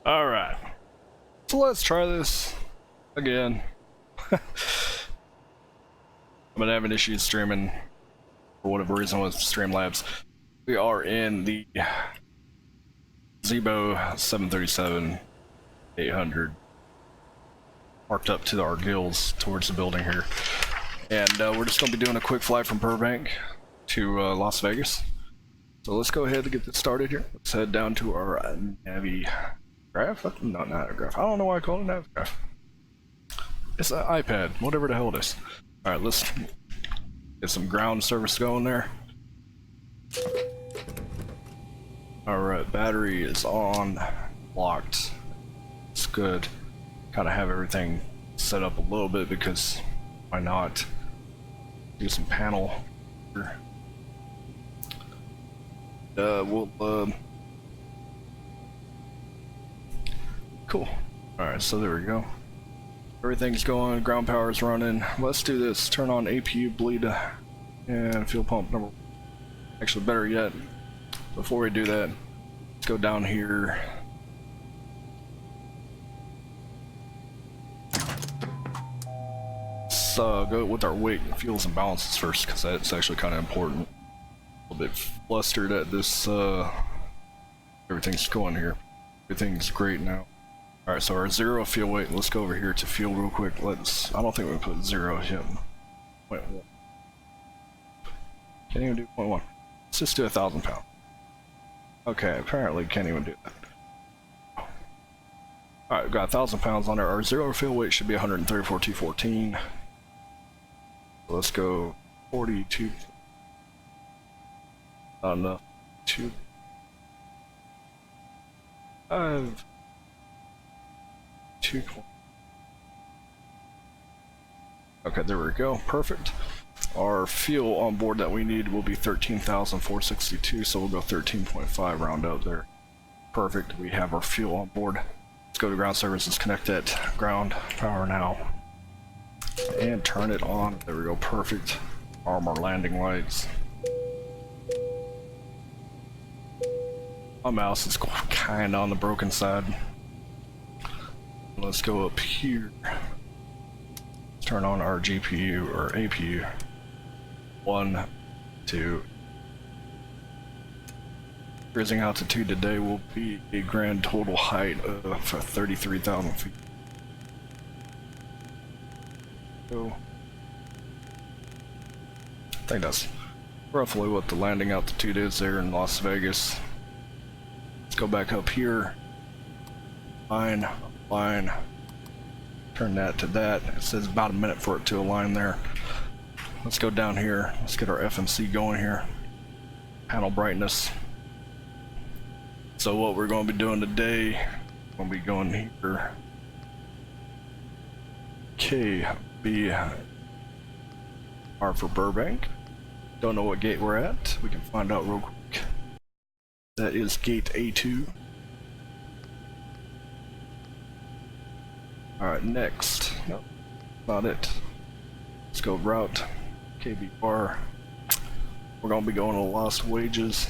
Alright, so let's try this again. I've been having issues streaming for whatever reason with Streamlabs. We are in the ZIBO 737-800, parked up to our gills towards the building here. And we're just going to be doing a quick flight from Burbank to Las Vegas. So let's go ahead and get this started here. Let's head down to our Navi graph? Not graph. I don't know why I call it Navi graph. It's an iPad, whatever the hell it is. Alright, let's get some ground service going there. Alright, battery is on, locked. It's good. Gotta have everything set up a little bit because why not? Do some panel. Cool. Alright, so there we go. Everything's going, ground power is running. Let's do this. Turn on APU bleed and fuel pump number. Actually, better yet, before we do that, let's go down here. Let's go with our weight, fuels, and balances first, because that's actually kind of important. A little bit flustered at this. Everything's going here. Everything's great now. Alright, so our 0 fuel weight, let's go over here to fuel real quick. I don't think we put 0 yet. 0.1. Can't even do 0.1. Let's just do 1,000 pounds. Okay, apparently can't even do that. Alright, we've got 1,000 pounds on there. Our 0 fuel weight should be 134,214. So let's go 42. Not enough. 2. 5. 2. Okay, there we go. Perfect. Our fuel on board that we need will be 13,462, so we'll go 13.5 round out there. Perfect. We have our fuel on board. Let's go to ground services, connect that ground power now, and turn it on. There we go. Perfect. Arm our landing lights. My mouse is kind of on the broken side. Let's go up here. Let's turn on our GPU or APU. 1, 2. Cruising altitude today will be a grand total height of 33,000 feet. So, I think that's roughly what the landing altitude is there in Las Vegas. Let's go back up here. Line. Turn that to that. It says about a minute for it to align there. Let's go down here. Let's get our FMC going here. Panel brightness. So what we're going to be doing today, we're going to be going here. KBR for Burbank. Don't know what gate we're at. We can find out real quick. That is gate A2. Alright, next. Nope, not it. Let's go route KBR. We're gonna be going to Lost Wages.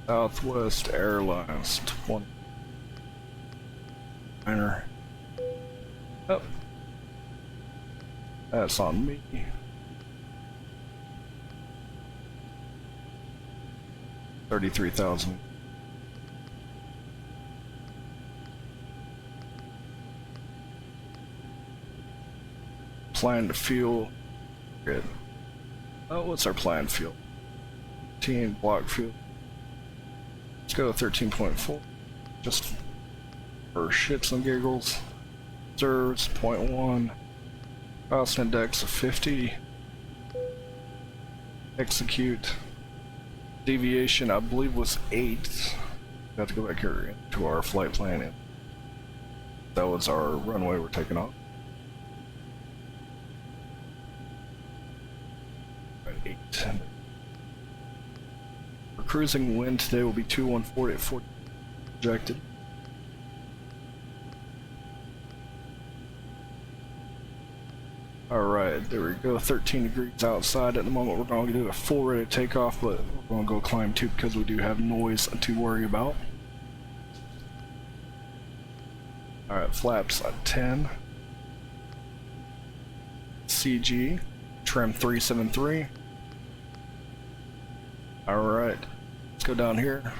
Southwest Airlines 20. Oh. That's on me. $33,000. Planned fuel. Good. Oh, what's our planned fuel? 13 block fuel. Let's go 13.4. Just for shits and giggles. Reserves 0.1. Cost index of 50. Execute. Deviation, I believe, was 8. We have to go back here to our flight plan. That was our runway we're taking off. 8. Our cruising wind today will be 214 at 40 projected. Alright, There we go, 13 degrees outside at the moment. We're going to do a full rate of takeoff, but we're going to go climb too because we do have noise to worry about. Alright, flaps at 10. CG, trim 373. Alright, let's go down here.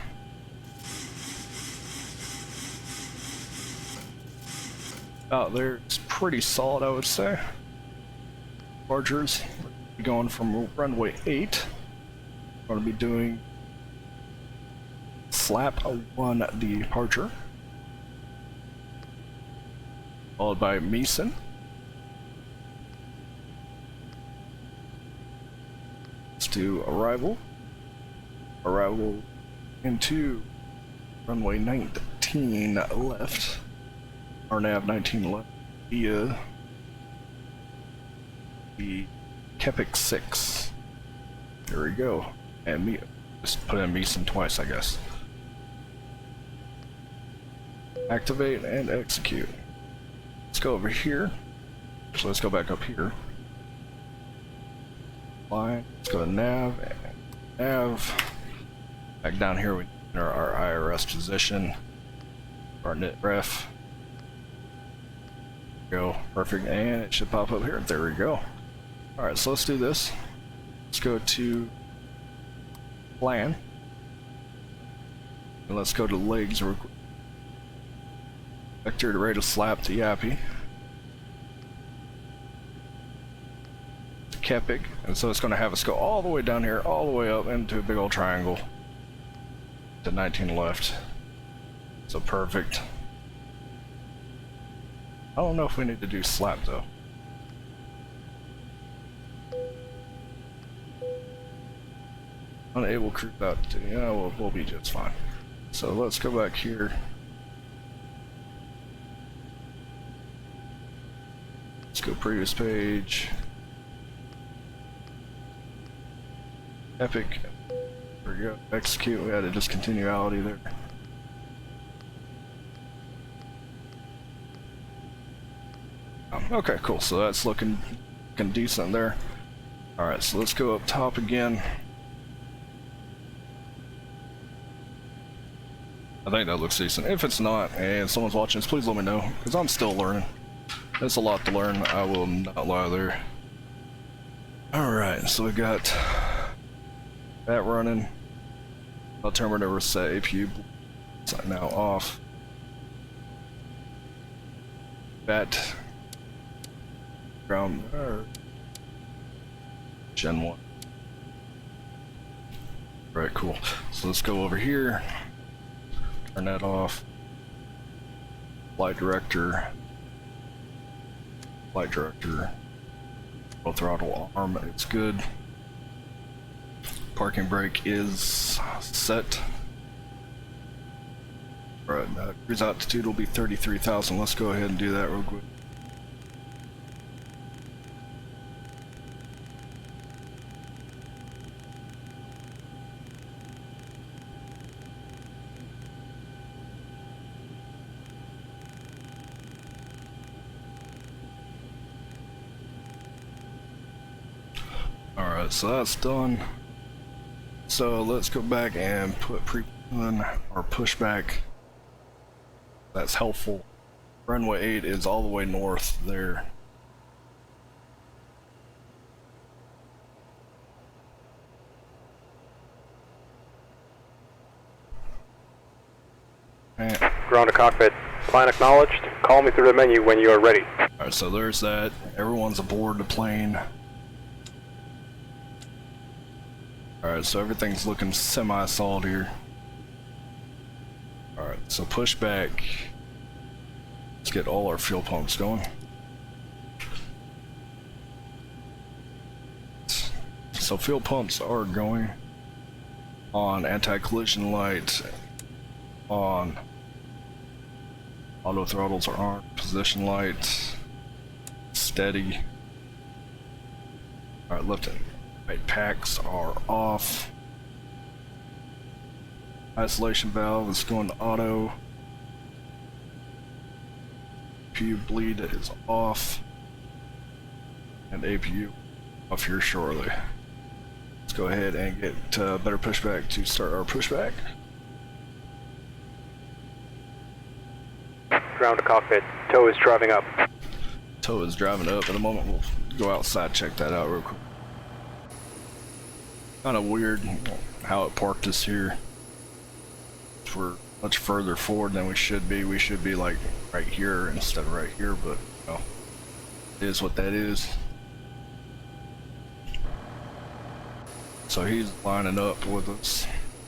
Out there, it's pretty solid, I would say. Departures, we're going from runway 8. We're going to be doing slap 1 departure, followed by Mason. Let's do arrival. Arrival into runway 19 left. Our nav 19 left via the Kepik 6. There we go. And just put in Mason twice, I guess. Activate and execute. Let's go over here. So let's go back up here. Line. Let's go to nav. Nav. Back down here we enter our IRS position. Our net ref. Go. Perfect. And it should pop up here. There we go. Alright, so let's do this. Let's go to plan. And let's go to legs. Vector to ready to slap the Yappy. Kepik. And so it's going to have us go all the way down here, all the way up into a big old triangle. To 19 left. So perfect. I don't know if we need to do slap though. Unable cruise out to, yeah, we'll be just fine. So let's go back here. Let's go previous page. Epic. There we go. Execute. We had a discontinuity there. Okay, cool. So that's looking decent there. Alright, so let's go up top again. I think that looks decent. If it's not, and someone's watching this, please let me know, because I'm still learning. There's a lot to learn, I will not lie there. Alright, so we got that running. Alternative set APU now off. That ground Gen 1. Right, cool. So let's go over here. Turn that off. Flight director. Flight director. Full throttle arm, it's good. Parking brake is set. Alright, cruise altitude will be 33,000. Let's go ahead and do that real quick. Alright, so that's done. So let's go back and put pre-on or pushback. That's helpful. Runway 8 is all the way north there. And ground to cockpit. Plan acknowledged. Call me through the menu when you are ready. Alright, so there's that. Everyone's aboard the plane. Alright, so everything's looking semi-solid here. Alright, so push back. Let's get all our fuel pumps going. So fuel pumps are going on, anti-collision light on, auto throttles are on, position light steady. Alright, left and right packs are off. Isolation valve is going to auto. PU bleed is off. and APU off here shortly. Let's go ahead and get better pushback to start our pushback. Ground to cockpit. Tow is driving up. Tow is driving up. At the moment, we'll go outside, check that out real quick. Kind of weird how it parked us here. We're much further forward than we should be. We should be like right here instead of right here, but no, it is what that is. So he's lining up with us.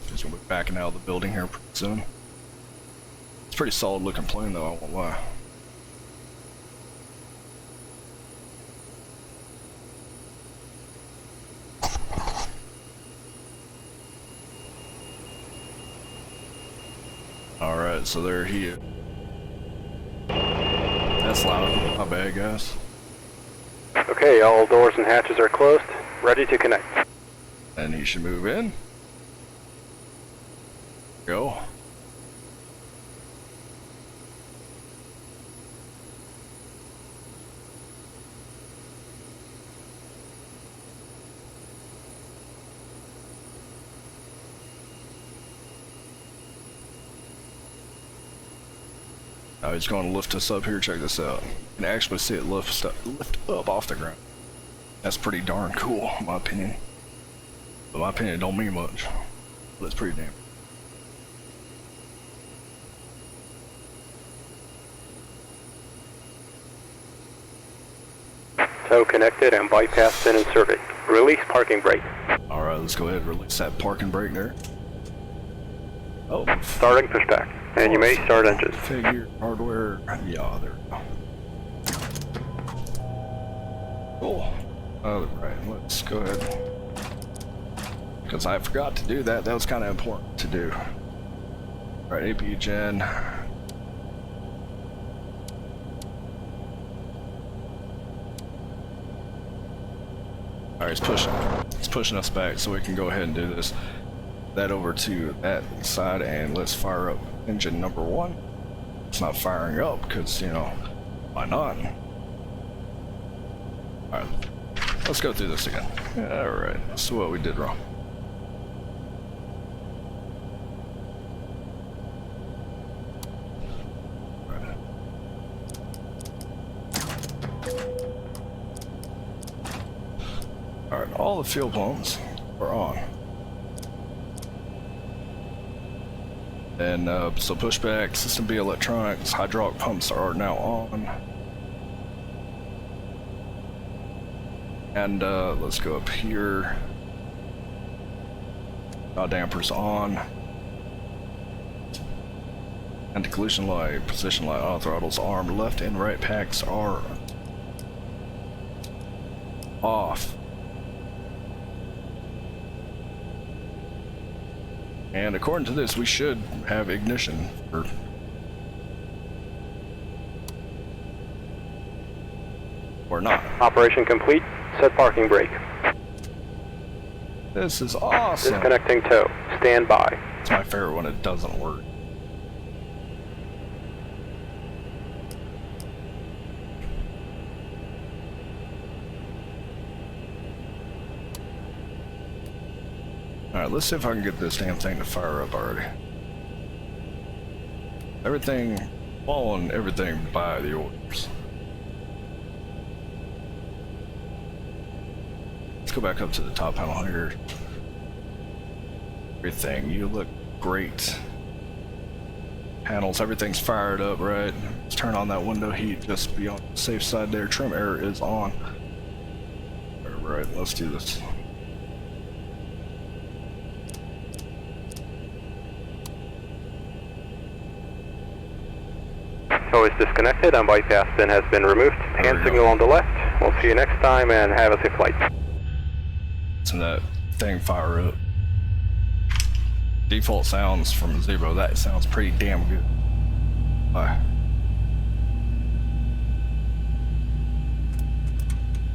He's gonna be backing out of the building here pretty soon. It's a pretty solid looking plane though, I won't lie. Alright, so there he is. That's loud. My bad, guys. Okay, all doors and hatches are closed. Ready to connect. And he should move in. Go. Now he's going to lift us up here. Check this out. You can actually see it lift up off the ground. That's pretty darn cool, in my opinion. But my opinion don't mean much, but it's pretty damn. Tow connected and bypass pin inserted. Release parking brake. Alright, let's go ahead and release that parking brake there. Oh, Starting pushback. And you may start engines. figure hardware. Yeah, there we go. Cool. Alright, let's go ahead. Because I forgot to do that. That was kind of important to do. Alright, APU gen. Alright, it's pushing us back so we can go ahead and do this. That over to that side, and let's fire up engine number 1. It's not firing up because, you know, why not? Alright, let's go through this again. Alright, so what we did wrong. Alright, all the fuel pumps are on. And so pushback, system B electronics, hydraulic pumps are now on. And let's go up here. Damper's on. Anti-collision light, position light, auto throttles armed, left and right packs are off. And according to this, we should have ignition or not. Operation complete. Set parking brake. This is awesome. Disconnecting tow. Stand by. It's my favorite when it doesn't work. Alright, let's see if I can get this damn thing to fire up already. Everything, following everything by the orders. Let's go back up to the top panel here. Everything, you look great. Panels, everything's fired up, right? Let's turn on that window heat just to be on the safe side there. Trim air is on. Alright, let's do this. Tow is disconnected and bypass pin has been removed. Hand signal on the left. We'll see you next time and have a safe flight. And that thing fire up. Default sounds from ZIBO, that sounds pretty damn good.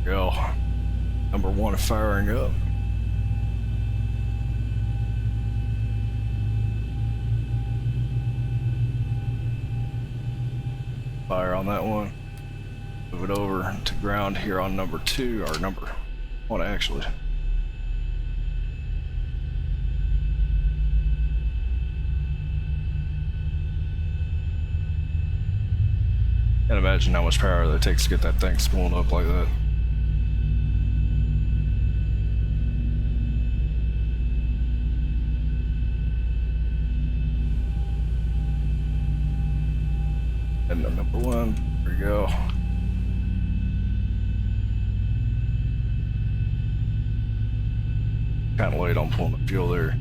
Go. Number 1 firing up. Fire on that one. Move it over to ground here on number 2, or number 1 actually. Can't imagine how much power that takes to get that thing spooled up like that. And then number 1, there we go. Kind of late on pulling the fuel there.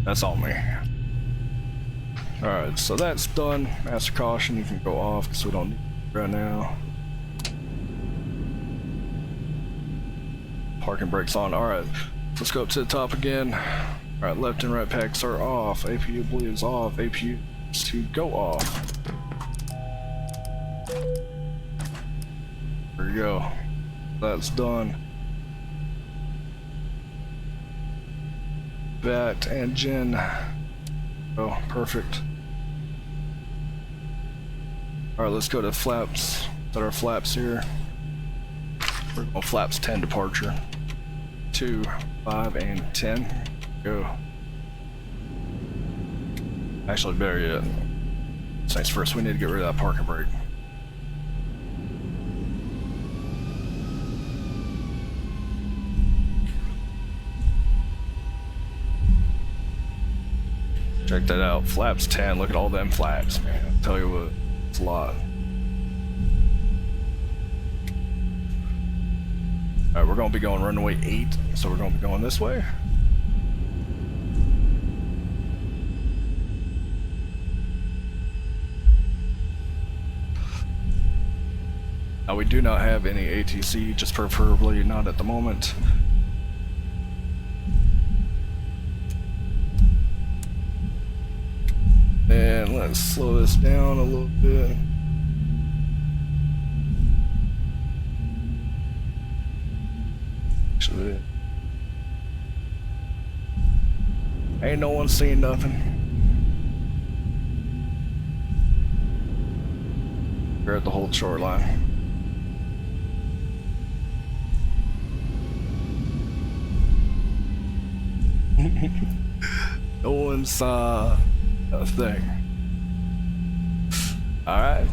That's on me. Alright, so that's done. Master caution, you can go off because we don't need it right now. Parking brakes on. Alright, let's go up to the top again. Alright, left and right packs are off. APU bleed is off. APU is to go off. There we go. That's done. That engine. Oh, perfect. Alright, let's go to flaps. Set our flaps here. We're going flaps 10 departure. 2, 5, and 10. Go. Actually, better yet. Things first, we need to get rid of that parking brake. Check that out. Flaps 10. Look at all them flaps, man. I'll tell you what, it's a lot. Alright, we're going to be going runway 8, so we're going to be going this way. Now, we do not have any ATC, just preferably not at the moment. And let's slow this down a little bit. Actually, ain't no one seeing nothing. We're at the whole shoreline. No one saw a thing. Alright.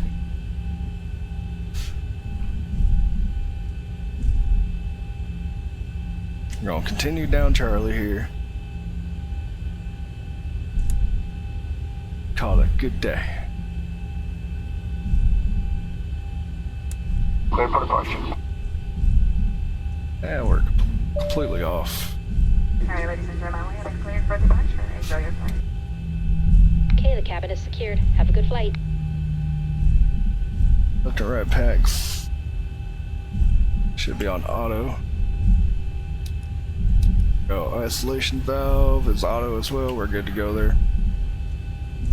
We're gonna continue down Charlie here. Call it a good day. Clear for departure. And we're completely off. Alright, ladies and gentlemen, we have it cleared for departure. Enjoy your flight. Okay, the cabin is secured. Have a good flight. Left and right packs should be on auto. Go, isolation valve is auto as well. We're good to go there.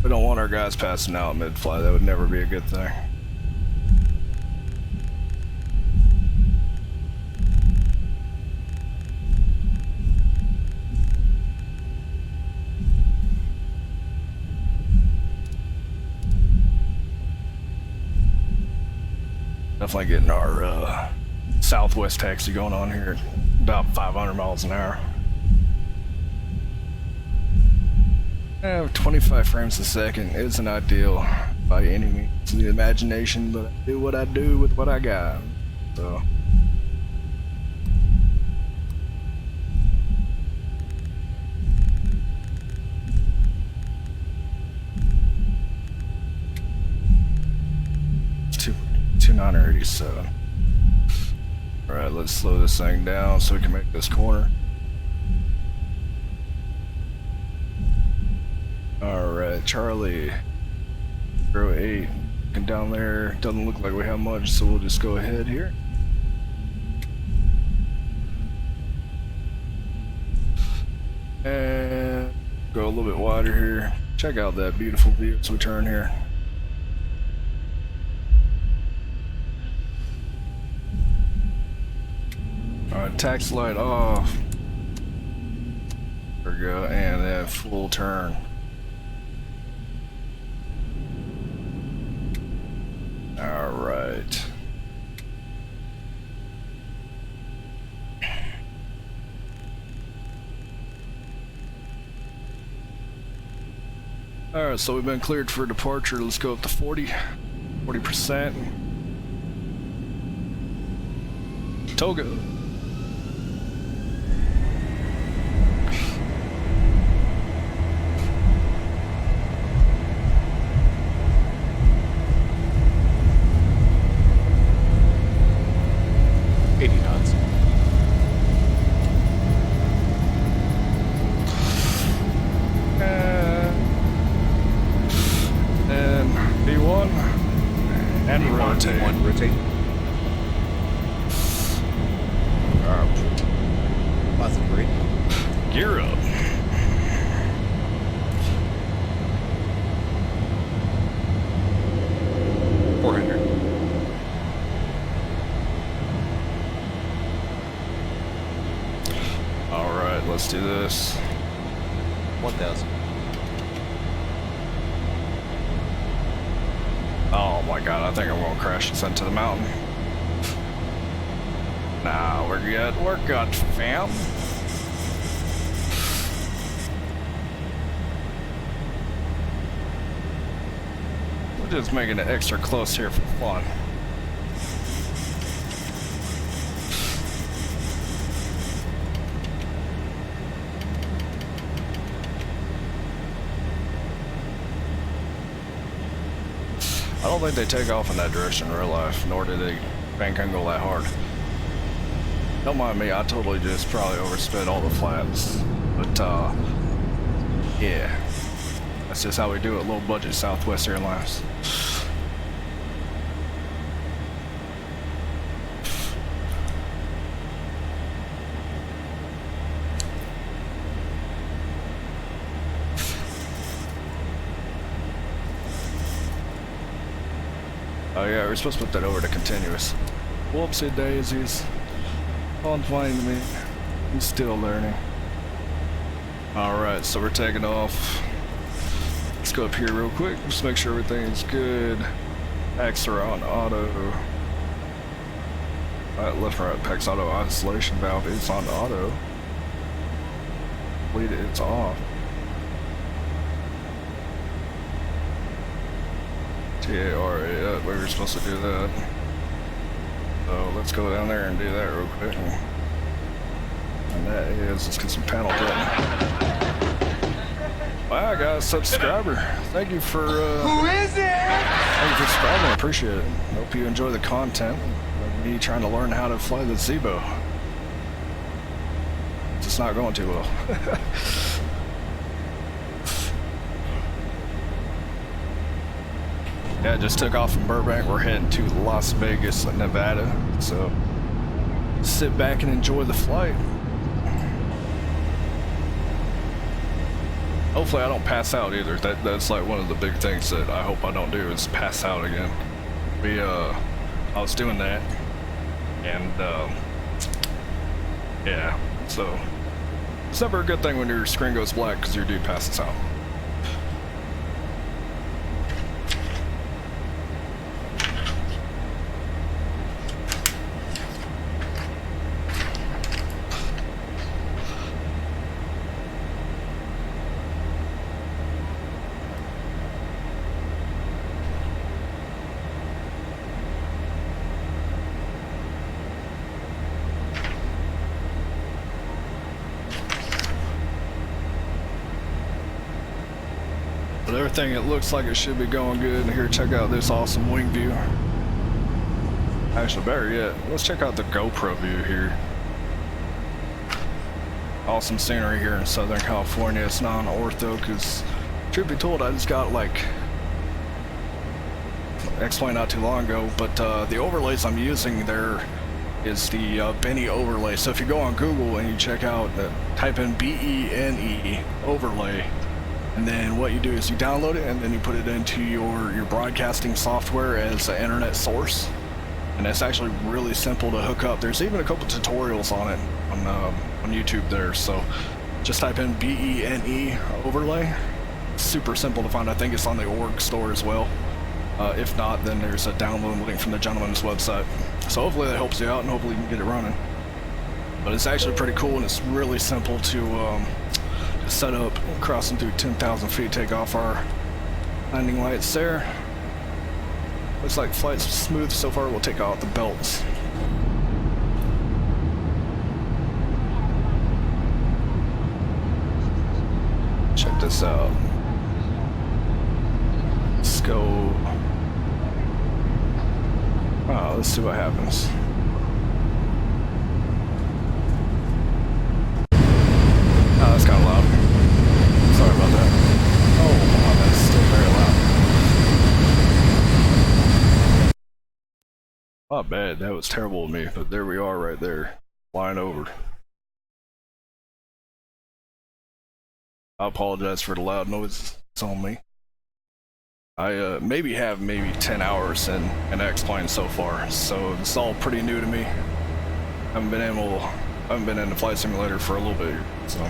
We don't want our guys passing out mid-flight. That would never be a good thing. Definitely getting our southwest taxi going on here at about 500 miles an hour. 25 frames a second isn't ideal by any means of the imagination, but I do what I do with what I got. So. It's 2987. Alright, let's slow this thing down so we can make this corner. Alright, Charlie, 08, and down there, doesn't look like we have much, so we'll just go ahead here. And go a little bit wider here. Check out that beautiful view as we turn here. Alright, taxi light off. There we go, and then full turn. Alright. Alright, so we've been cleared for departure. Let's go up to 40%. Toga. And B1 and rotate. One rotate. Lots of great. Gear up. Alright, let's do this. 1,000. Oh my god, I think I'm gonna crash this into the mountain. Nah, we're good. We're good, fam. We're just making it extra close here for fun. I don't think they take off in that direction in real life, nor do they bank angle that hard. Don't mind me, I totally just probably oversped all the flaps. But, yeah. That's just how we do it, low budget Southwest Airlines. Oh yeah, we're supposed to put that over to continuous. Whoopsie daisies. Don't find me. I'm still learning. Alright, so we're taking off. Let's go up here real quick. Just make sure everything's good. Packs are on auto. Left and right packs auto isolation valve is on auto. Bleed it, it's off. TARA, we were supposed to do that. So let's go down there and do that real quick. And that is, let's get some panel cutting. Wow, I got a subscriber. Thank you for, who is it? Thank you for subscribing, I appreciate it. Hope you enjoy the content of me trying to learn how to fly the ZIBO. It's just not going too well. Yeah, just took off from Burbank. We're heading to Las Vegas, Nevada. So sit back and enjoy the flight. Hopefully I don't pass out either. That's like one of the big things that I hope I don't do is pass out again. I was doing that, and yeah. So it's never a good thing when your screen goes black because your dude passes out. But everything, it looks like it should be going good. And here, check out this awesome wing view. Actually, better yet, let's check out the GoPro view here. Awesome scenery here in Southern California. It's non-ortho because, truth be told, I just got like explained not too long ago. But the overlays I'm using there is the Benny overlay. So if you go on Google and you check out, type in BENE overlay. And then what you do is you download it and then you put it into your broadcasting software as an internet source. And it's actually really simple to hook up. There's even a couple tutorials on it on YouTube there. So just type in BENE overlay. Super simple to find. I think it's on the org store as well. If not, then there's a download link from the gentleman's website. So hopefully that helps you out and hopefully you can get it running. But it's actually pretty cool and it's really simple to set up. Crossing through 10,000 feet, take off our Landing lights there. Looks like flight's smooth so far. We'll take out the belts. Check this out. Let's go. Oh, let's see what happens. Oh, that's kind of loud. Sorry about that. Oh, wow, that's still very loud. Not bad. That was terrible of me, but there we are right there, flying over. I apologize for the loud noise. It's on me. I maybe have 10 hours in an X-plane so far, so it's all pretty new to me. I haven't been in the flight simulator for a little bit, so.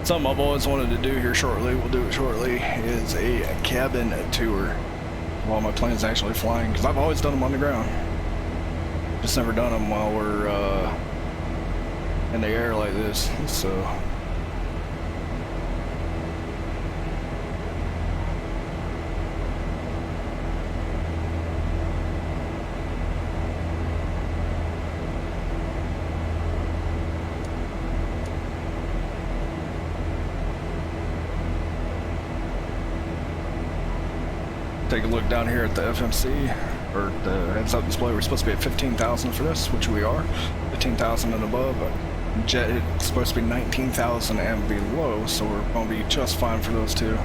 Something I've always wanted to do here shortly, we'll do it shortly, is a cabin tour while my plane's actually flying, because I've always done them on the ground. Just never done them while we're in the air like this, so. Take a look down here at the FMC, or the heads-up display. We're supposed to be at 15,000 for this, which we are. 15,000 and above. Jet, it's supposed to be 19,000 and below, so we're going to be just fine for those two.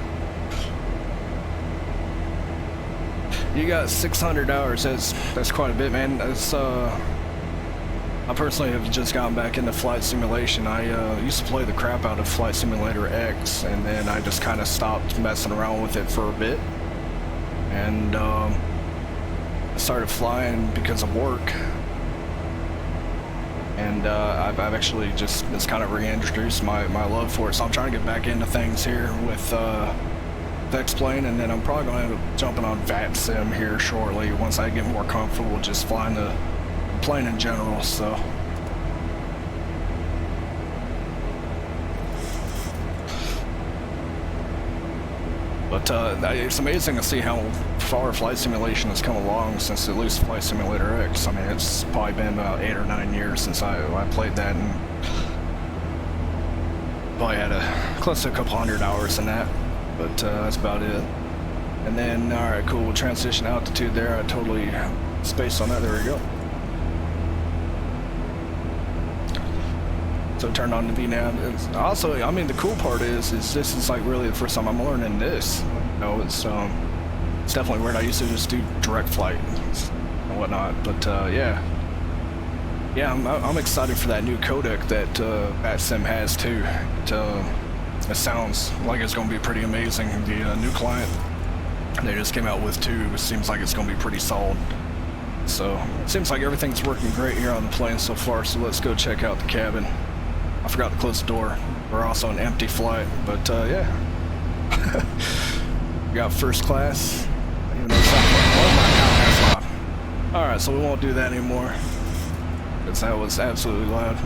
You got 600 hours. That's quite a bit, man. That's I personally have just gotten back into flight simulation. I used to play the crap out of Flight Simulator X, and then I just kind of stopped messing around with it for a bit. And I started flying because of work, and I've actually just kind of reintroduced my love for it. So I'm trying to get back into things here with X-Plane, and then I'm probably going to end up jumping on VAT Sim here shortly once I get more comfortable just flying the plane in general. So. But it's amazing to see how far flight simulation has come along since at least Flight Simulator X. I mean, it's probably been about 8 or 9 years since I played that, and probably had close to a couple hundred hours in that, but that's about it. And then, alright, cool, we'll transition altitude there. I totally spaced on that. There we go. So turned on the VNAV. Also, I mean, the cool part is this is like really the first time I'm learning this. You know, it's definitely weird. I used to just do direct flight and whatnot, but yeah, I'm excited for that new codec that VAT Sim has too. It sounds like it's going to be pretty amazing. The new client they just came out with too. It seems like it's going to be pretty solid. So it seems like everything's working great here on the plane so far. So let's go check out the cabin. I forgot to close the door. We're also an empty flight, but yeah. We got first class. Even though it's not, oh my god, that's loud. Alright, so we won't do that anymore, because that was absolutely loud.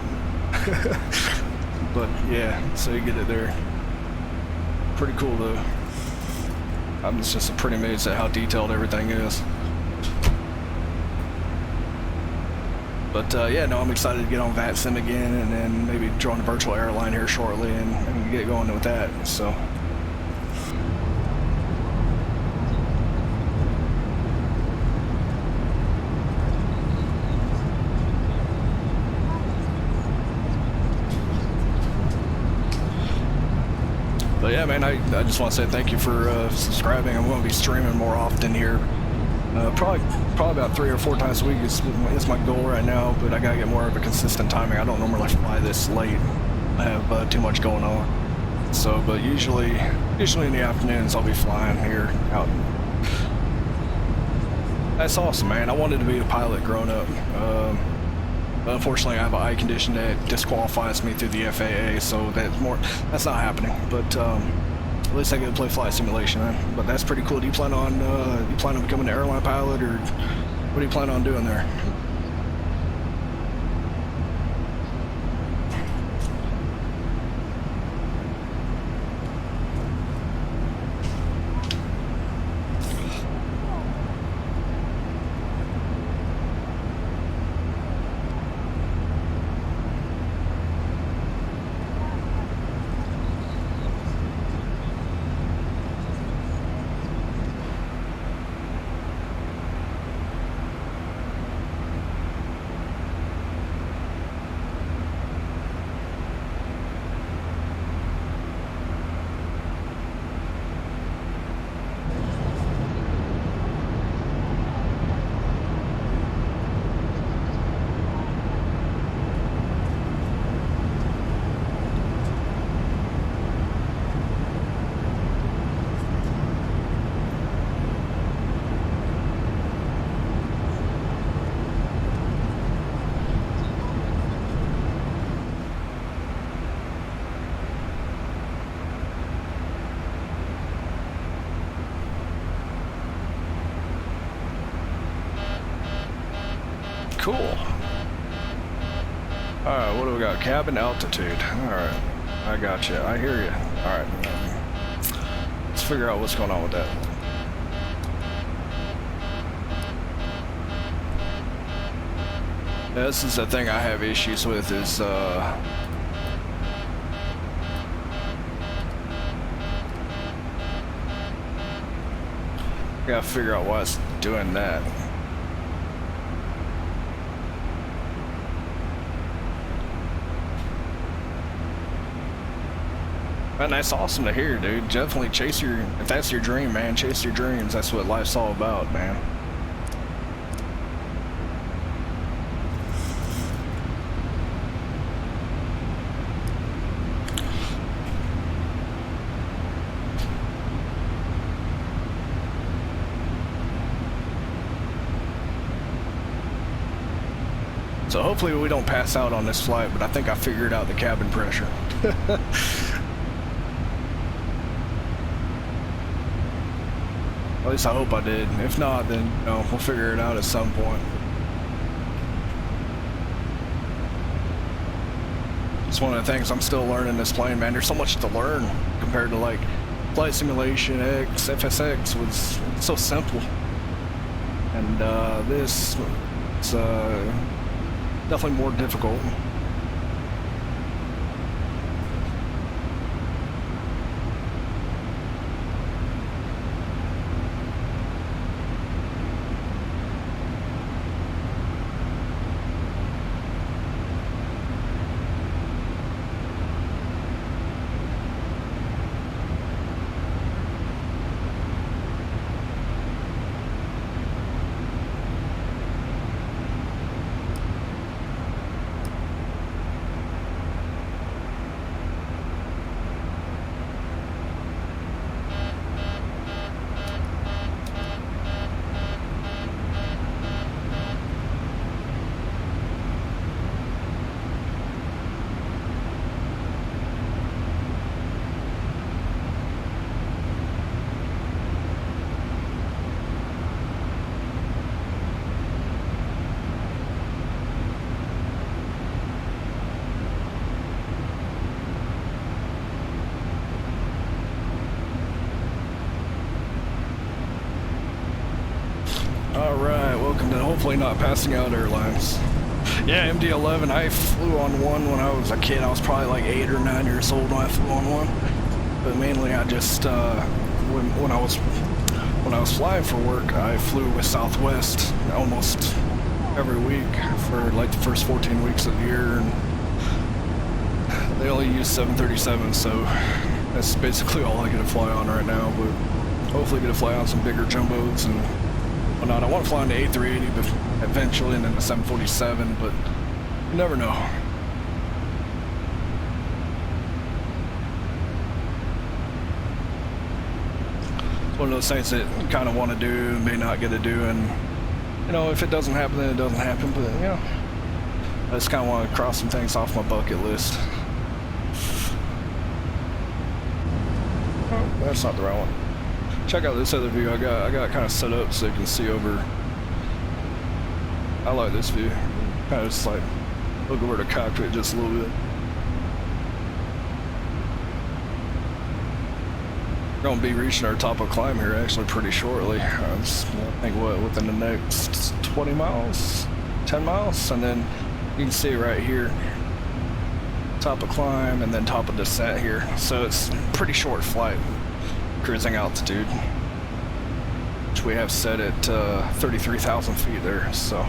But yeah, so you get it there. Pretty cool though. I'm just pretty amazed at how detailed everything is. But yeah, no, I'm excited to get on VATSIM again, and then maybe join a virtual airline here shortly and get going with that. So. But yeah, man, I just want to say thank you for subscribing. I'm going to be streaming more often here. Probably about 3 or 4 times a week is my goal right now, but I gotta get more of a consistent timing. I don't normally fly this late. I have too much going on. So, but usually in the afternoons I'll be flying here out. That's awesome, man. I wanted to be a pilot growing up. But unfortunately, I have an eye condition that disqualifies me through the FAA, so that's not happening. But at least I get to play flight simulation, man. But that's pretty cool. Do you plan on becoming an airline pilot, or what do you plan on doing there? Cool. Alright, what do we got? Cabin altitude. Alright, I got you. I hear you. Alright, let's figure out what's going on with that. Yeah, this is the thing I have issues with is gotta figure out why it's doing that. And that's awesome to hear, dude. Definitely if that's your dream, man, chase your dreams. That's what life's all about, man. So hopefully we don't pass out on this flight, but I think I figured out the cabin pressure. At least I hope I did. If not, then we'll figure it out at some point. It's one of the things I'm still learning this plane, man. There's so much to learn compared to like Flight Simulation X, FSX was so simple. And this is definitely more difficult. Alright, welcome to Hopefully Not Passing Out Airlines. Yeah, MD-11. I flew on one when I was a kid. I was probably like 8 or 9 years old when I flew on one. But mainly, I just when I was flying for work, I flew with Southwest almost every week for like the first 14 weeks of the year, and they only use 737, so that's basically all I get to fly on right now. But hopefully, get to fly on some bigger jumbos and whatnot. I want to fly on the A380 eventually, and then the 747, but you never know. One of those things that you kind of want to do and may not get to do, and you know, if it doesn't happen, then it doesn't happen. But you know, I just kind of want to cross some things off my bucket list. Oh, that's not the right one. Check out this other view I got kind of set up so you can see over. I like this view. Kind of just like look over the cockpit just a little bit. We're going to be reaching our top of climb here actually pretty shortly. I think within the next 20 miles, 10 miles, and then you can see right here, top of climb and then top of descent here. So it's pretty short flight, cruising altitude, which we have set at 33,000 feet there. So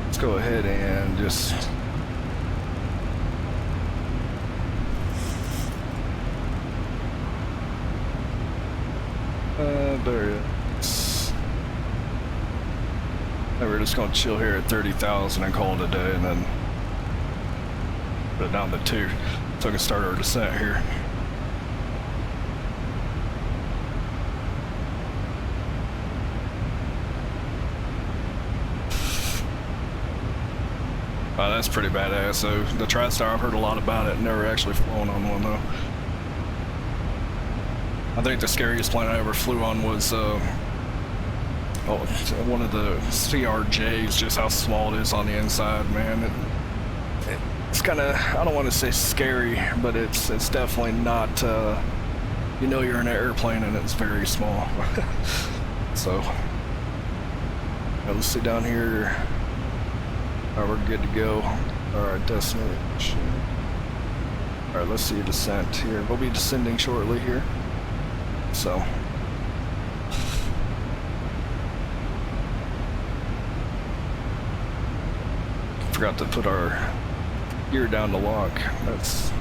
let's go ahead and just there it is. And we're just going to chill here at 30,000 and call it a day, and then put it down to 2 so we can start our descent here. Wow, that's pretty badass. So the TriStar, I've heard a lot about it, never actually flown on one though. I think the scariest plane I ever flew on was one of the CRJs, just how small it is on the inside, man. It's kind of, I don't want to say scary, but it's definitely not, you know you're in an airplane and it's very small. So, let's see down here. Alright, we're good to go. Alright, destination. Alright, let's see descent here. We'll be descending shortly here. So forgot to put our gear down to lock. That's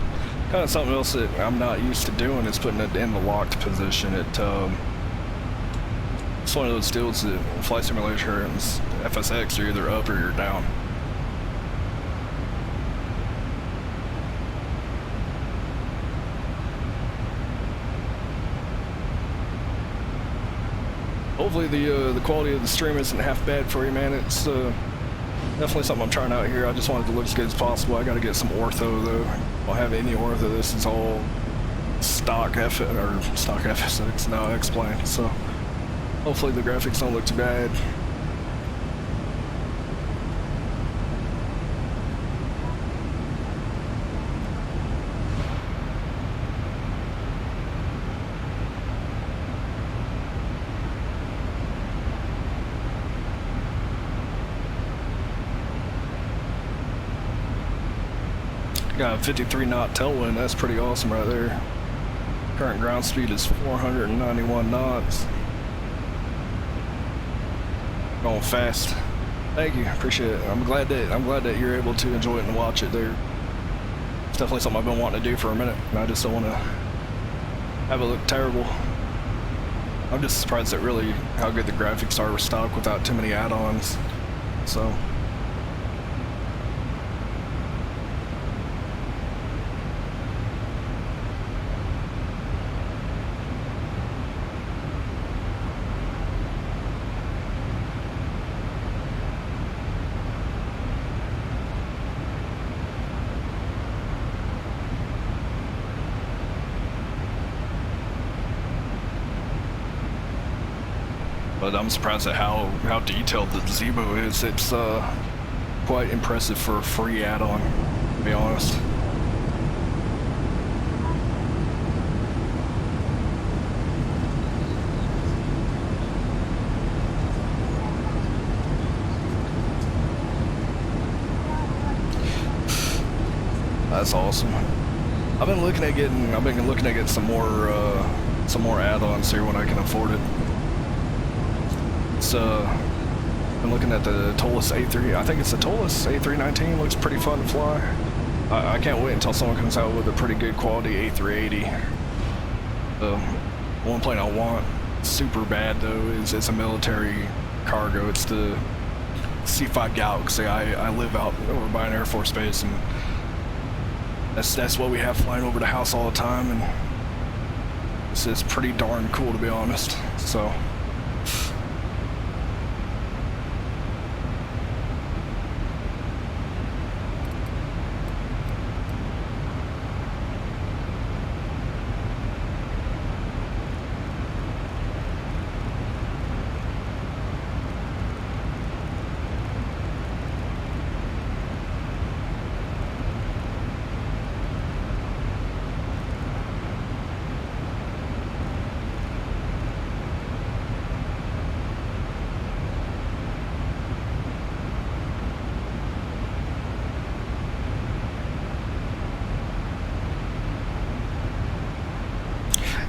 kind of something else that I'm not used to doing, is putting it in the locked position. It's one of those deals that flight simulator and FSX are either up or you're down. Hopefully the quality of the stream isn't half bad for you, man. It's definitely something I'm trying out here. I just wanted to look as good as possible. I got to get some ortho though. I don't have any ortho. This is all stock FSX, no X-plane. So hopefully the graphics don't look too bad. Got a 53 knot tailwind, that's pretty awesome right there. Current ground speed is 491 knots. Going fast. Thank you, appreciate it. I'm glad that you're able to enjoy it and watch it there. It's definitely something I've been wanting to do for a minute, and I just don't want to have it look terrible. I'm just surprised at really how good the graphics are with stock without too many add-ons. So. But I'm surprised at how detailed the ZIBO is. It's quite impressive for a free add-on, to be honest. That's awesome. I've been looking at getting some more add-ons here when I can afford it. It's been looking at the Tolus A3. I think it's the Tolus A319. Looks pretty fun to fly. I can't wait until someone comes out with a pretty good quality A380. The one plane I want super bad though is it's a military cargo. It's the C5 Galaxy. I live out over by an Air Force base, and that's what we have flying over the house all the time, and it's pretty darn cool to be honest. So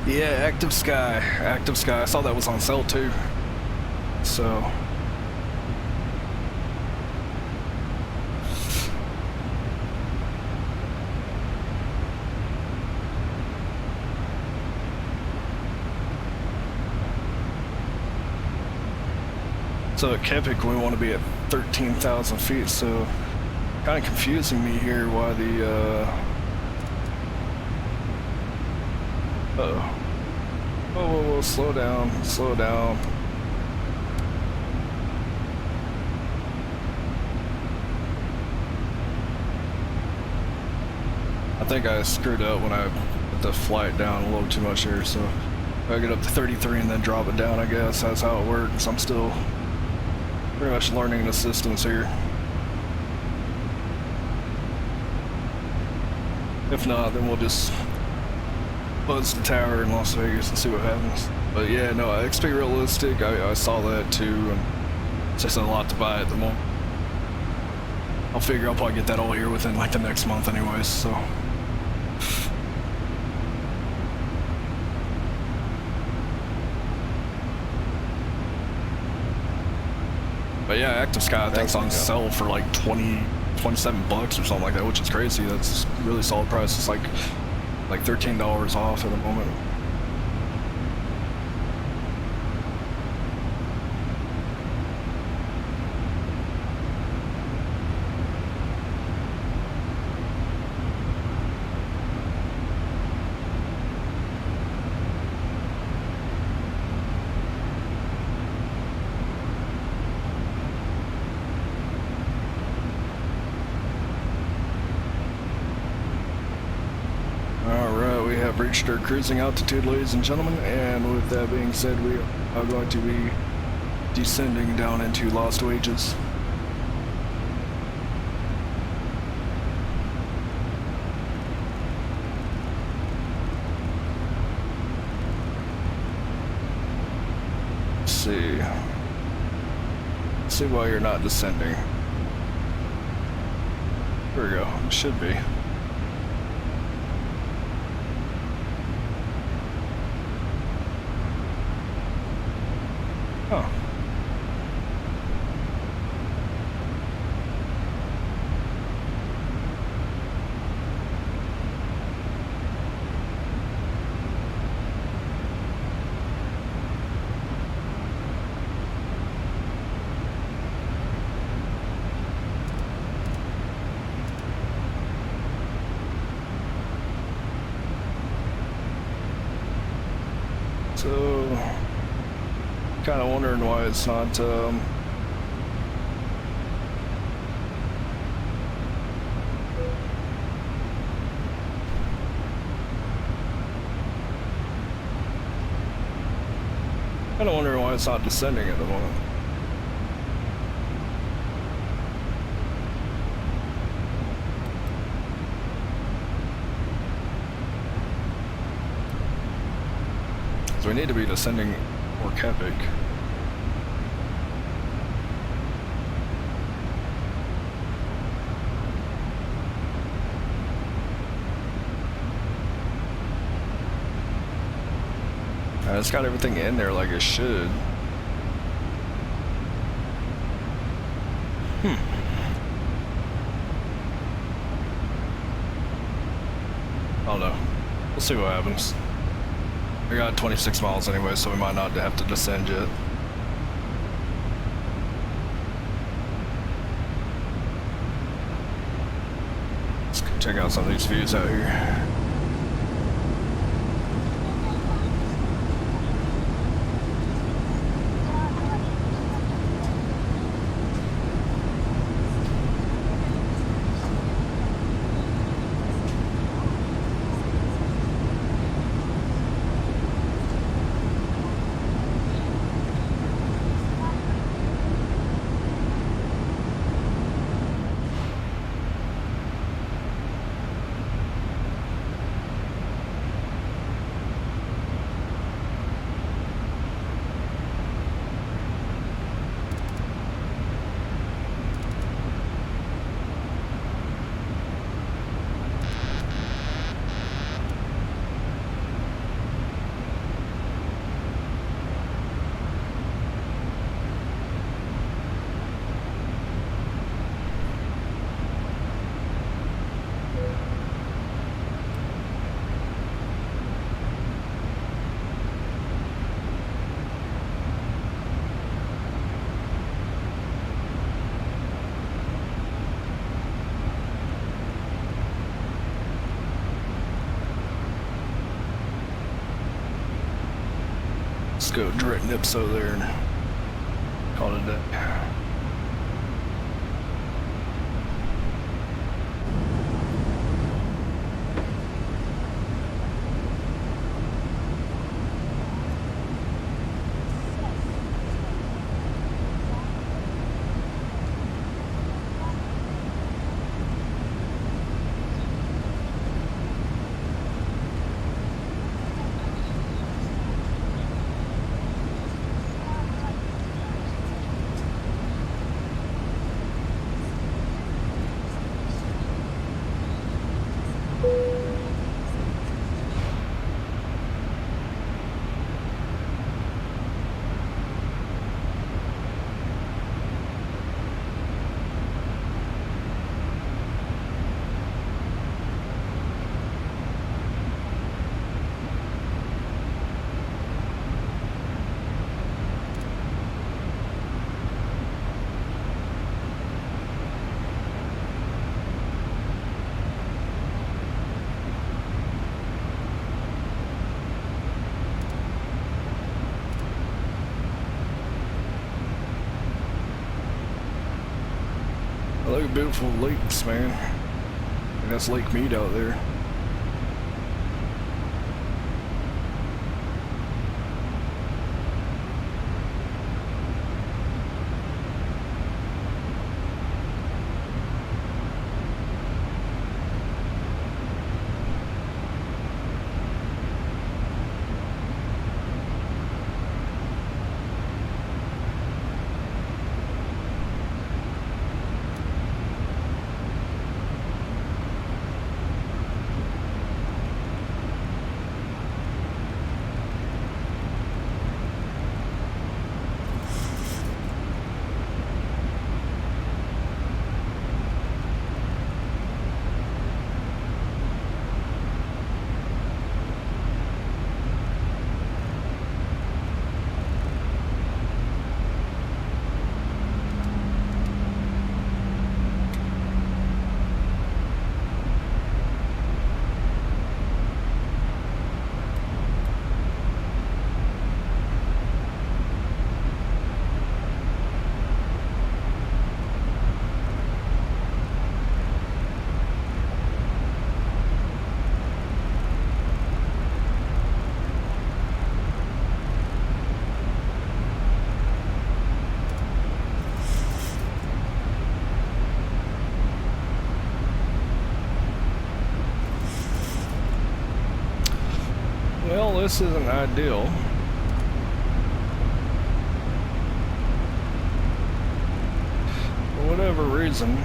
yeah, Active Sky. I saw that was on sale too. So at Kepik we want to be at 13,000 feet, so kind of confusing me here why the uh-oh. Whoa, slow down. I think I screwed up when I put the flight down a little too much here, so I get up to 33 and then drop it down, I guess. That's how it works. I'm still pretty much learning the systems here. If not, then we'll just buzz the tower in Las Vegas and see what happens. But yeah, no, XP Realistic, I saw that too, and it's just a lot to buy at the moment. I'll figure I'll probably get that all here within like the next month anyways, so. But yeah, Active Sky I think's on sale for like 27 bucks or something like that, which is crazy. That's a really solid price. It's like $13 off at the moment. Reached our cruising altitude, ladies and gentlemen, and with that being said, we are going to be descending down into Lost Wages. Let's see why you're not descending. There we go, it should be. Oh. So kind of wondering why it's not kind of wondering why it's not descending at the moment. So we need to be descending more Kepik. It's got everything in there like it should. I don't know. We'll see what happens. We got 26 miles anyway, so we might not have to descend yet. Let's go check out some of these views out here. Let's go direct nips over there and call it a day. Look at beautiful lakes, man. And that's Lake Mead out there. Well, this isn't ideal. For whatever reason,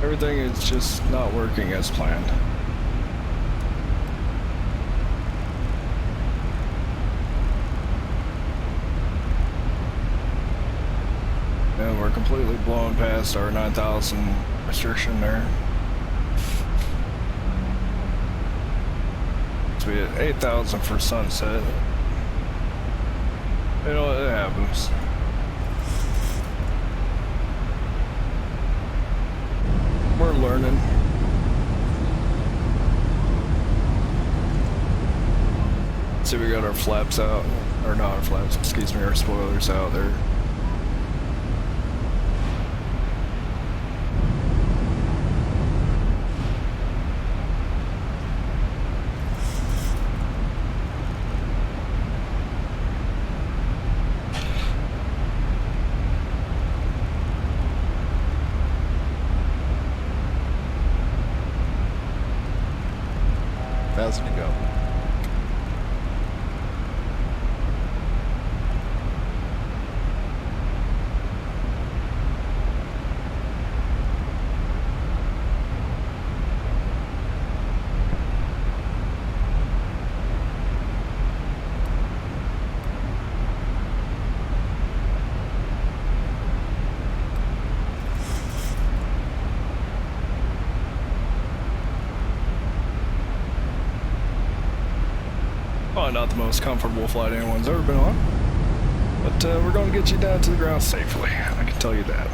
everything is just not working as planned. we're completely blowing past our 9,000 restriction there. So we had 8,000 for sunset. You know, it happens. We're learning. See, we got our flaps out, or not our flaps, excuse me, our spoilers out there. To go. Probably not the most comfortable flight anyone's ever been on, but we're going to get you down to the ground safely, I can tell you that.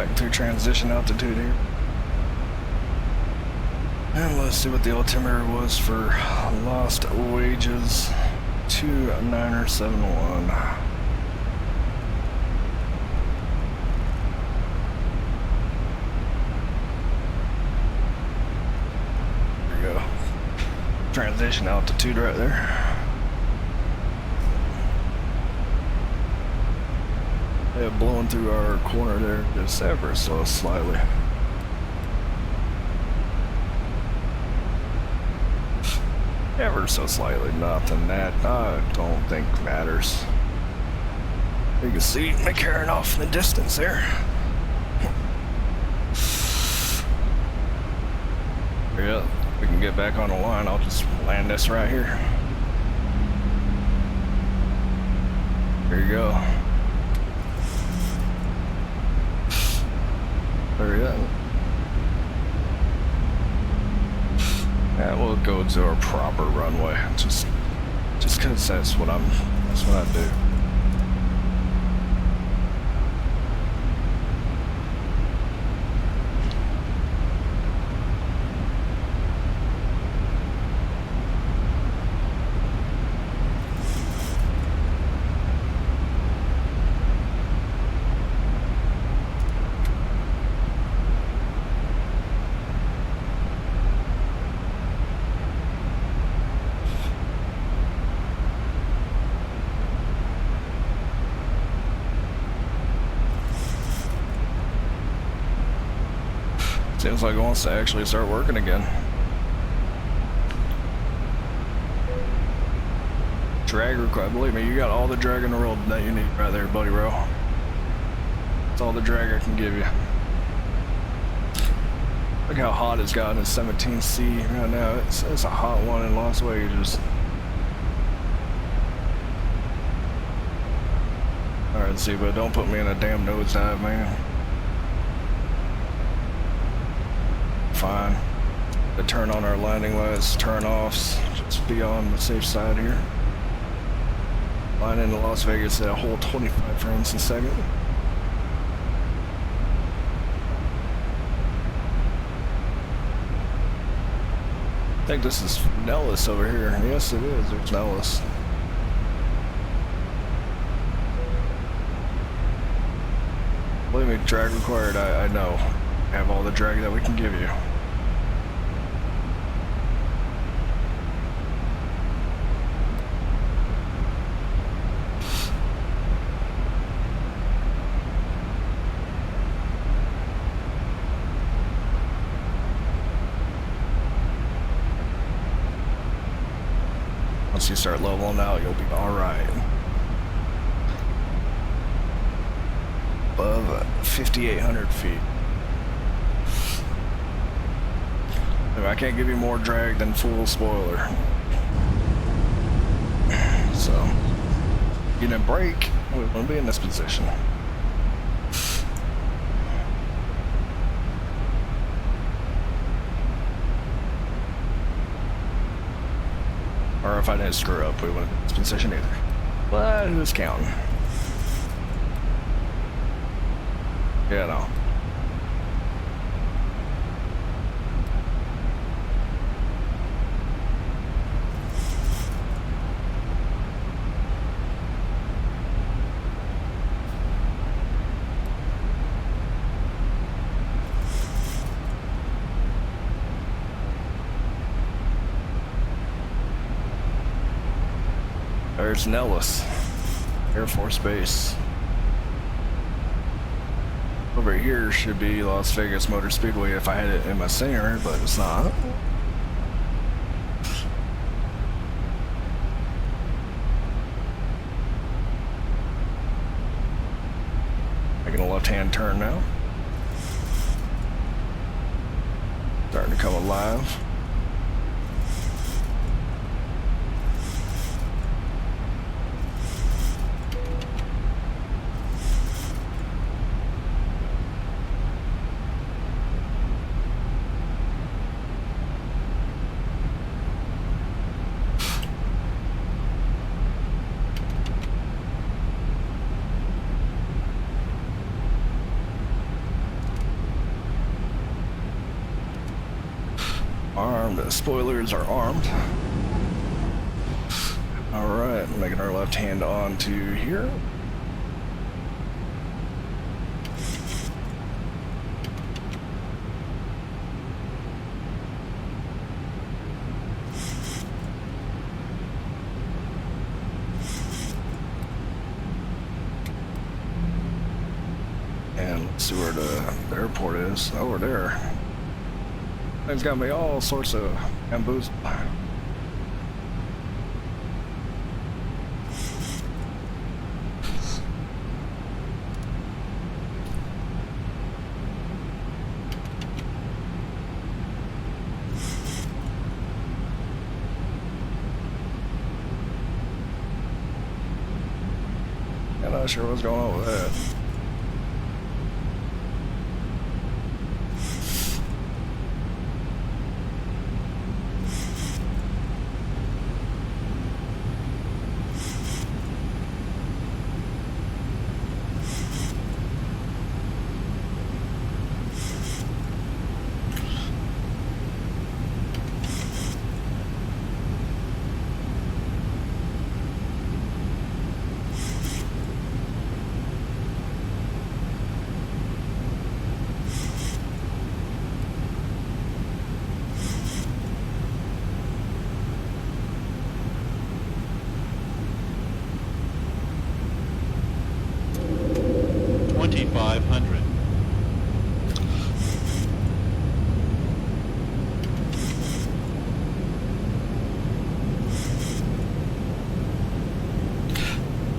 back to transition altitude here. And let's see what the altimeter was for lost wages. 2971. There we go. Transition altitude right there. Yeah, blowing through our corner there just ever so slightly. Ever so slightly, nothing that I don't think matters. You can see McCarran off in the distance there. Yeah, we can get back on the line. I'll just land this right here. There you go. There you go. Yeah, we'll go to our proper runway. Just cause that's what I do. Seems like it wants to actually start working again. Drag required. Believe me, you got all the drag in the world that you need right there, buddy bro. That's all the drag I can give you. Look how hot it's gotten in 17C right now. It's a hot one in Las Vegas. Alright, ZIBO, don't put me in a damn nosedive, man. Fine. To turn on our landing lights, turn offs, just be on the safe side here. Line into Las Vegas at a whole 25 frames a second. I think this is Nellis over here. Yes, it is. There's Nellis. Believe me, drag required, I know. Have all the drag that we can give you. Once you start leveling out, you'll be alright. Above 5,800 feet. I can't give you more drag than full spoiler. So, getting a break, we won't be in this position. Or if I didn't screw up, we wouldn't be in this position either. But who's counting? Yeah, no. There's Nellis, Air Force Base. Over here should be Las Vegas Motor Speedway if I had it in my center, but it's not. Making a left-hand turn now. Starting to come alive. Armed. The spoilers are armed. Alright, making our left hand onto here. And let's see where the airport is. Over there. Thing's got me all sorts of bamboozled. I'm not sure what's going on with that.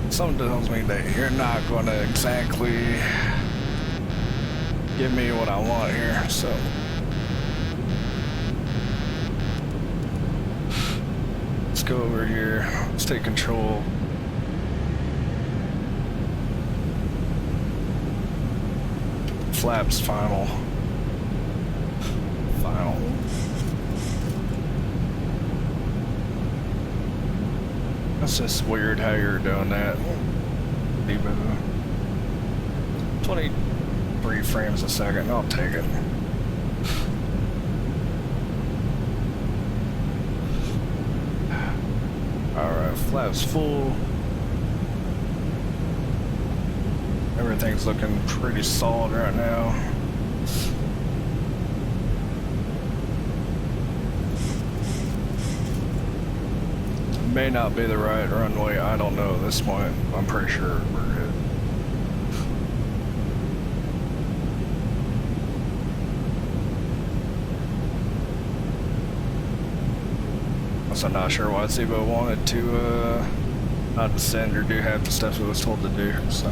Something tells me that you're not going to exactly give me what I want here, so. Let's go over here. Let's take control. Flaps final. Final. That's just weird how you're doing that. Even 23 frames a second, I'll take it. Alright, flaps full. Everything's looking pretty solid right now. May not be the right runway, I don't know at this point. I'm pretty sure we're good. I'm not sure why ZIBO wanted to not descend or do half the stuff it was told to do, so.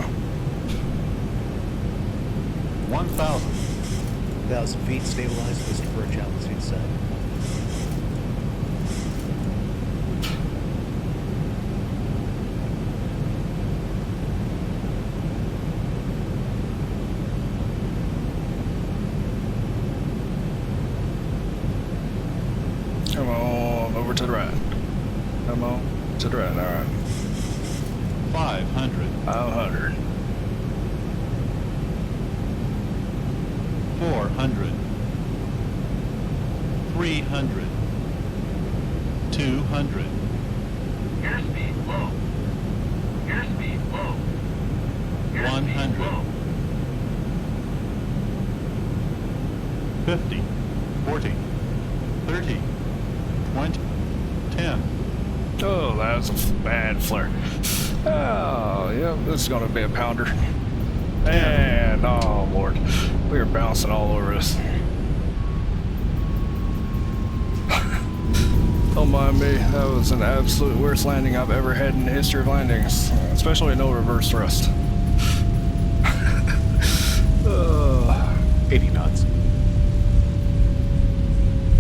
1,000. 1,000 feet, stabilized, listen for a altitude set. Come on, over to the right. Come on, to the right, alright. 500. 500. 400. 300. 200. Airspeed low. Airspeed low. 100. 50. 40. 30. 20. 10. Oh, that was a bad flare. Oh, yeah, this is going to be a pounder. And, oh, Lord. We are bouncing all over us. Don't mind me. That was an absolute worst landing I've ever had in the history of landings. Especially no reverse thrust. 80 knots.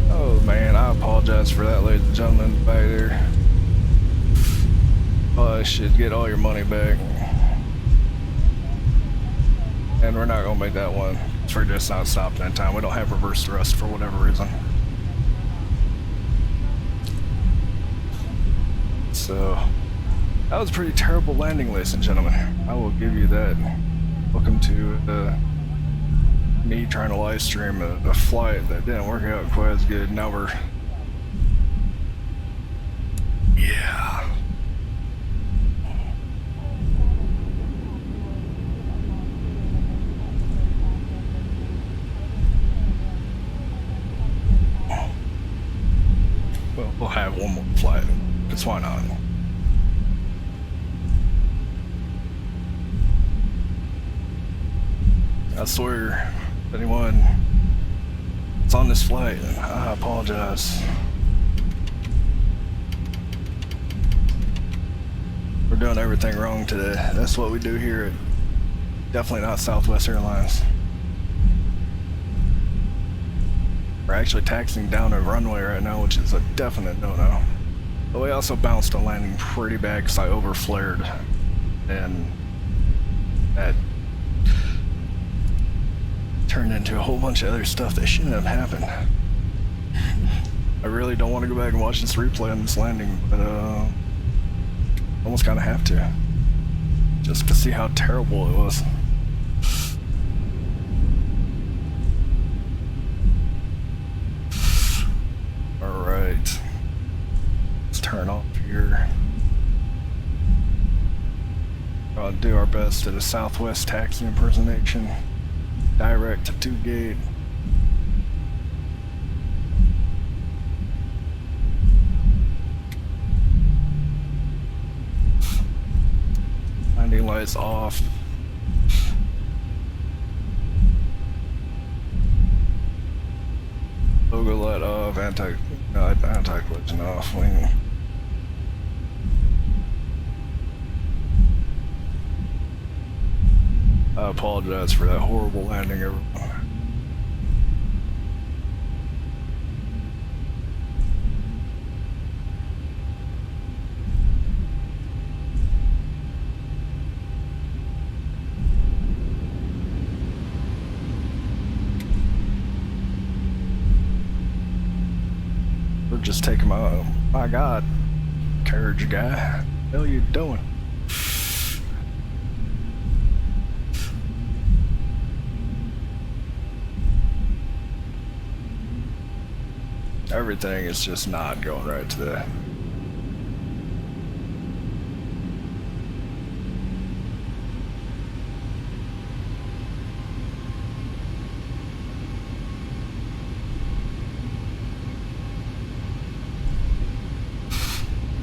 Oh, man. I apologize for that, ladies and gentlemen, back there. I should get all your money back. And we're not gonna make that one. We're just not stopping that time. We don't have reverse thrust for whatever reason. So, that was a pretty terrible landing, ladies and gentlemen. I will give you that. Welcome to me trying to live stream a flight that didn't work out quite as good. Now we're... Yeah. Well, we'll have one more flight. Because why not? I swear, if anyone is on this flight, I apologize. We're doing everything wrong today. That's what we do here at definitely not Southwest Airlines. We're actually taxiing down a runway right now, which is a definite no-no. But we also bounced a landing pretty bad because I overflared, and that turned into a whole bunch of other stuff that shouldn't have happened. I really don't want to go back and watch this replay on this landing, but almost kind of have to, just to see how terrible it was. All right, let's turn off here. I'll do our best at a Southwest taxi impersonation. Direct to 2 gate. Landing lights off. Logo light off. Anti-collision off. Wing. I apologize for that horrible landing, everyone. We're just taking my God, carriage guy. What the hell you doing? Everything is just not going right today.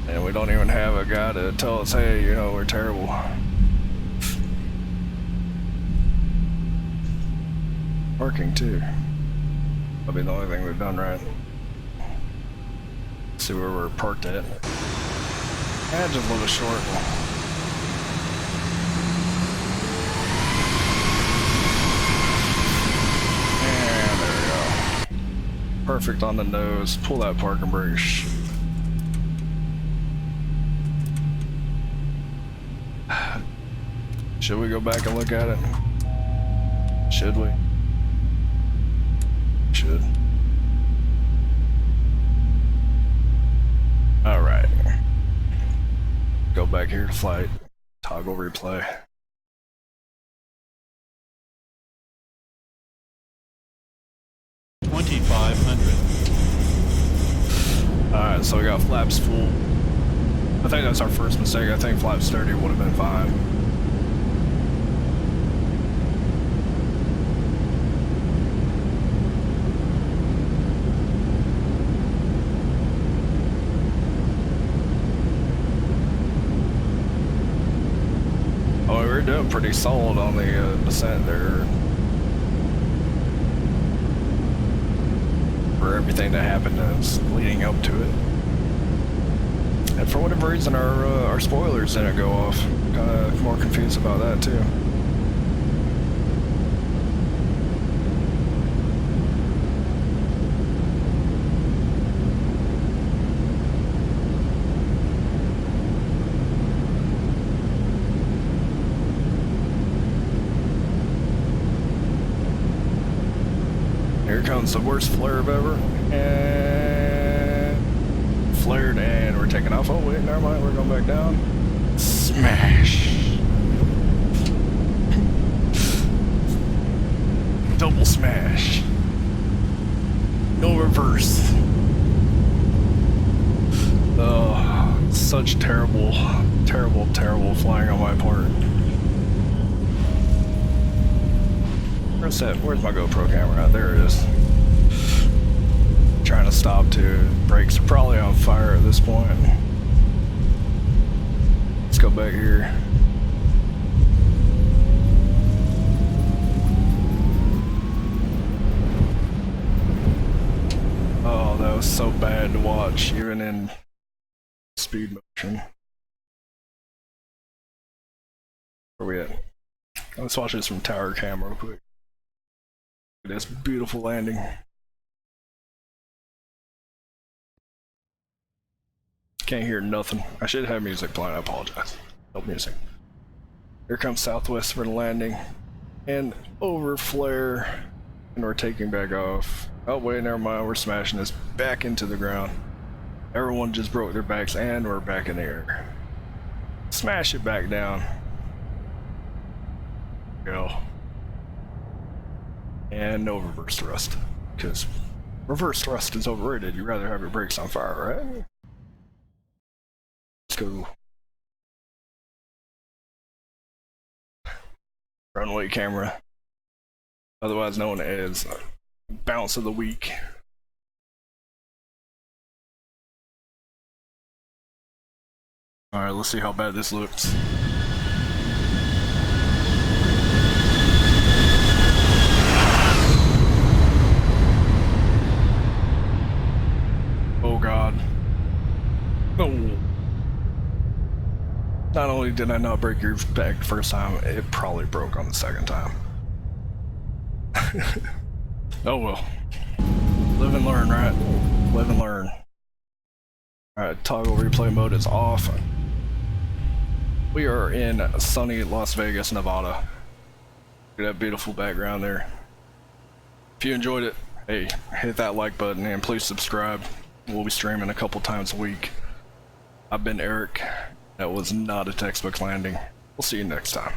And we don't even have a guy to tell us, hey, you know, we're terrible. Parking too. That'll be the only thing we've done right. See where we're parked at. Just a little short. And there we go. Perfect on the nose. Pull that parking brake. Should we go back and look at it? Should we? Should. Alright. Go back here to flight. Toggle replay. Alright, so we got flaps full. I think that's our first mistake. I think flaps 30 would have been fine. Oh, we were doing pretty solid on the descent there. For everything that happened leading up to it. And for whatever reason, our spoilers didn't go off. Kind of more confused about that too. Here comes the worst flare of ever, and flared, and we're taking off. Oh wait, never mind, we're going back down. Smash! Double Triple smash. No reverse. Oh, such terrible, terrible, terrible flying on my part. Where's that? Where's my GoPro camera at? There it is. Trying to stop too. Brakes are probably on fire at this point. Let's go back here. Oh, that was so bad to watch, even in speed motion. Where we at? Let's watch this from tower cam real quick. Look at this beautiful landing. Can't hear nothing. I should have music playing, I apologize. No music. Here comes Southwest for the landing. And over flare. And we're taking back off. Oh wait, never mind, we're smashing this back into the ground. Everyone just broke their backs and we're back in the air. Smash it back down. Go. And no reverse thrust. Because reverse thrust is overrated. You'd rather have your brakes on fire, right? Let's go. Runway camera. Otherwise known as bounce of the week. Alright, let's see how bad this looks. Oh god. Oh. Not only did I not break your back the first time, it probably broke on the second time. Oh well. Live and learn, right? Live and learn. Alright, toggle replay mode is off. We are in sunny Las Vegas, Nevada. Look at that beautiful background there. If you enjoyed it, hey, hit that like button and please subscribe. We'll be streaming a couple times a week. I've been Eric. That was not a textbook landing. We'll see you next time.